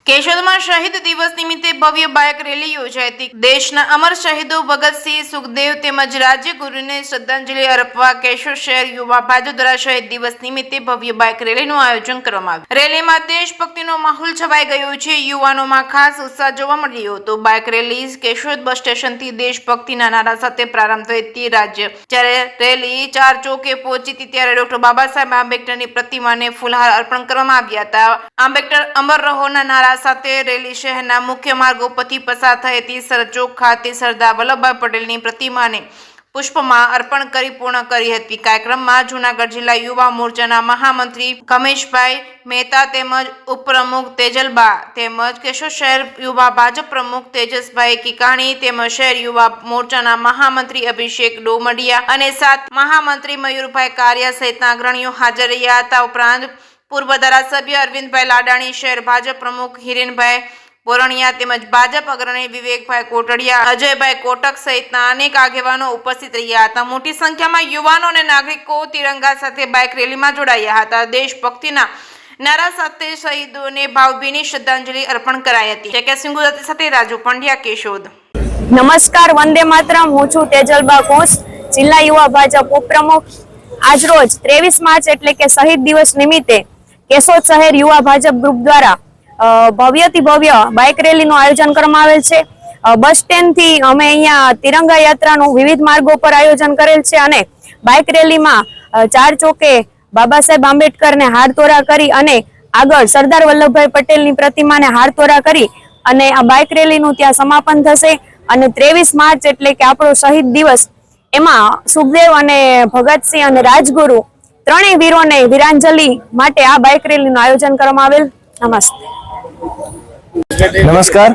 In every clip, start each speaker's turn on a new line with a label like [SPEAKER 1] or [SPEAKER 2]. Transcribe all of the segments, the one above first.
[SPEAKER 1] કેશોદમાં શહીદ દિવસ નિમિત્તે ભવ્ય બાઇક રેલી યોજાઈ હતી। દેશના અમર શહીદો ભગતસિંહ, સુખદેવ તેમજ રાજ્યગુરુને શ્રદ્ધાંજલિ અર્પવા કેશોદ શહેર યુવા ભાજપ દ્વારા શહીદ દિવસ નિમિત્તે ભવ્ય બાઇક રેલીનું આયોજન કરવામાં આવ્યું। રેલીમાં દેશભક્તિનો માહોલ છવાઈ ગયો છે। યુવાનોમાં ખાસ ઉત્સાહ જોવા મળી રહ્યો હતો। બાઇક રેલી કેશોદ બસ સ્ટેશનથી દેશભક્તિના નારા સાથે પ્રારંભ થઈ હતી। જ્યારે રેલી 4 ચોકે પહોંચી હતી ત્યારે ડોક્ટર બાબા સાહેબ આંબેડકરની પ્રતિમાને ફૂલહાર અર્પણ કરવામાં આવ્યા હતા। આંબેડકર અમર રહોના નારા સાથે રેલી શહેરના મુખ્ય માર્ગો પરથી પસાર થઈ હતી। સરહદ ચોક ખાતે સરદાર વલ્લભભાઈ પટેલની પ્રતિમાને પુષ્પમાં અર્પણ કરી પૂર્ણ કરી હતી। કાર્યક્રમમાં જૂનાગઢ જિલ્લા યુવા મોરચાના મહામંત્રી કમેશભાઈ મહેતા તેમજ ઉપપ્રમુખ તેજલબા તેમજ કેશોદ શહેર યુવા ભાજપ પ્રમુખ તેજસભાઈ કિકાણી તેમજ શહેર યુવા મોરચાના મહામંત્રી અભિષેક ડોમડિયા અને સાત મહામંત્રી મયુરભાઈ કારિયા સહિતના અગ્રણીઓ હાજર રહ્યા હતા। ઉપરાંત પૂર્વ ધારાસભ્ય અરવિંદભાઈ લાડાણી, શહેર ભાજપ પ્રમુખ હિરેનભાઈ બોરણિયા તેમજ ભાજપ અગ્રણી વિવેકભાઈ કોટડિયા, અજયભાઈ કોટક સહિતના અનેક આગેવાનો ઉપસ્થિત રહ્યા હતા। મોટી સંખ્યામાં યુવાનો અને નાગરિકો તિરંગા સાથે બાઇક રેલીમાં જોડાયા હતા। દેશભક્તિના નારા સાથે શહીદોને ભાવભીની શ્રદ્ધાંજલિ અર્પણ કરાઈ હતી। સાથે રાજુ પંડ્યા, કેશોદ।
[SPEAKER 2] નમસ્કાર, વંદે માતરમ। હું છું તેજલબા કોંસ, જિલ્લા યુવા ભાજપ ઉપપ્રમુખ। આજરોજ 23 માર્ચ એટલે કે શહીદ દિવસ નિમિત્તે કેશોદ શહેર યુવા ભાજપ ગ્રુપ દ્વારા ભવ્યથી ભવ્ય બાઇક રેલીનું આયોજન કરવામાં આવેલ છે। બસ સ્ટેન્ડથી અમે અહીંયા તિરંગા યાત્રાનું વિવિધ માર્ગો પર આયોજન કરેલ છે અને બાઇક રેલીમાં 4 ચોકે બાબા સાહેબ આંબેડકરને હારતોરા કરી અને આગળ સરદાર વલ્લભભાઈ પટેલની પ્રતિમાને હારતોરા કરી અને આ બાઇક રેલીનું ત્યાં સમાપન થશે। અને 23 માર્ચ એટલે કે આપણો શહીદ દિવસ, એમાં સુખદેવ અને ભગતસિંહ અને રાજગુરુ ત્રણેય વીરોને વીરાંજલિ માટે આ બાઇક રેલીનું આયોજન કરવામાં આવેલ।
[SPEAKER 3] નમસ્કાર,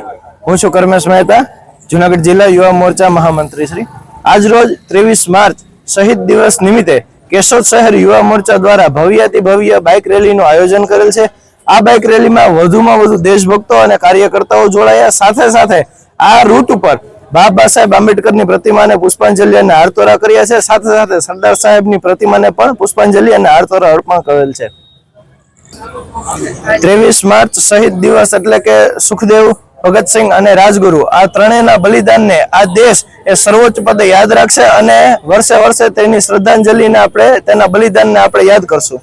[SPEAKER 3] હું છું કર્મેશ મહેતા, જૂનાગઢ જિલ્લા યુવા મોરચા મહામંત્રી શ્રી। આજ રોજ 23 માર્ચ શહીદ દિવસ નિમિત્તે કેશોદ શહેર યુવા મોરચા દ્વારા ભવ્યથી ભવ્ય બાઇક રેલીનું આયોજન કરેલ છે। આ બાઇક રેલીમાં વધુમાં વધુ દેશભક્તો અને કાર્યકર્તાઓ જોડાયા। સાથે સાથે આ રૂટ ઉપર બાબા સાહેબ આંબેડકરની પ્રતિમાને પુષ્પાંજલિ અને હારતોરા કર્યા છે। સાથે સાથે સરદાર સાહેબની પ્રતિમાને પણ પુષ્પાંજલિ અને હારતોરા અર્પણ કરેલ છે। 23 માર્ચ શહીદ દિવસ એટલે કે સુખદેવ, ભગતસિંહ અને રાજગુરુ આ ત્રણેયના બલિદાનને આ દેશ એ સર્વોચ્ચ પદે યાદ રાખશે અને વર્ષે વર્ષે તેની શ્રદ્ધાંજલિને આપણે, તેના બલિદાનને આપણે યાદ કરશું।